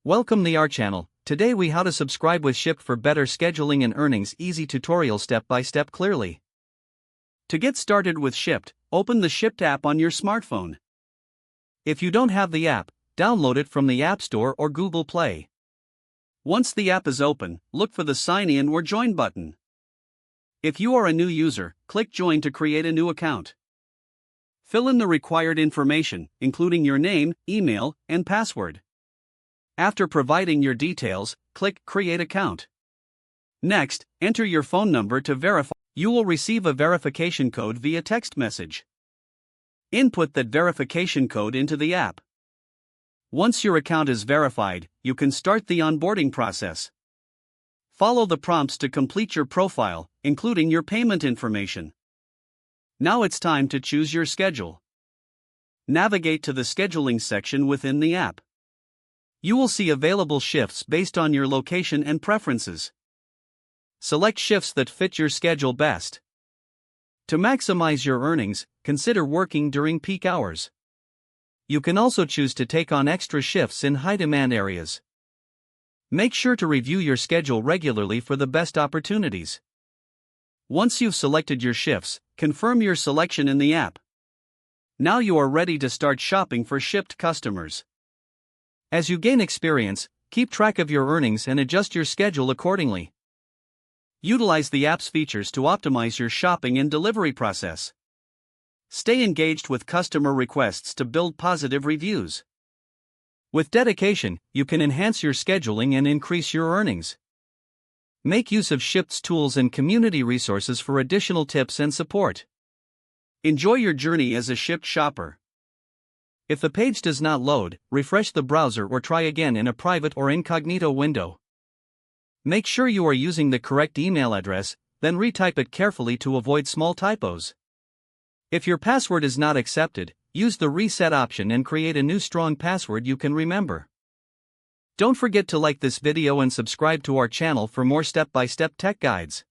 Welcome to our channel. Today we how to subscribe with Shipt for better scheduling and earnings. Easy tutorial step by step clearly. To get started with Shipt, open the Shipt app on your smartphone. If you don't have the app, download it from the App Store or Google Play. Once the app is open, look for the Sign In or Join button. If you are a new user, click Join to create a new account. Fill in the required information, including your name, email, and password. After providing your details, click Create Account. Next, enter your phone number to verify. You will receive a verification code via text message. Input that verification code into the app. Once your account is verified, you can start the onboarding process. Follow the prompts to complete your profile, including your payment information. Now it's time to choose your schedule. Navigate to the scheduling section within the app. You will see available shifts based on your location and preferences. Select shifts that fit your schedule best. To maximize your earnings, consider working during peak hours. You can also choose to take on extra shifts in high-demand areas. Make sure to review your schedule regularly for the best opportunities. Once you've selected your shifts, confirm your selection in the app. Now you are ready to start shopping for Shipt customers. As you gain experience, keep track of your earnings and adjust your schedule accordingly. Utilize the app's features to optimize your shopping and delivery process. Stay engaged with customer requests to build positive reviews. With dedication, you can enhance your scheduling and increase your earnings. Make use of Shipt's tools and community resources for additional tips and support. Enjoy your journey as a Shipt shopper. If the page does not load, refresh the browser or try again in a private or incognito window. Make sure you are using the correct email address, then retype it carefully to avoid small typos. If your password is not accepted, use the reset option and create a new strong password you can remember. Don't forget to like this video and subscribe to our channel for more step-by-step tech guides.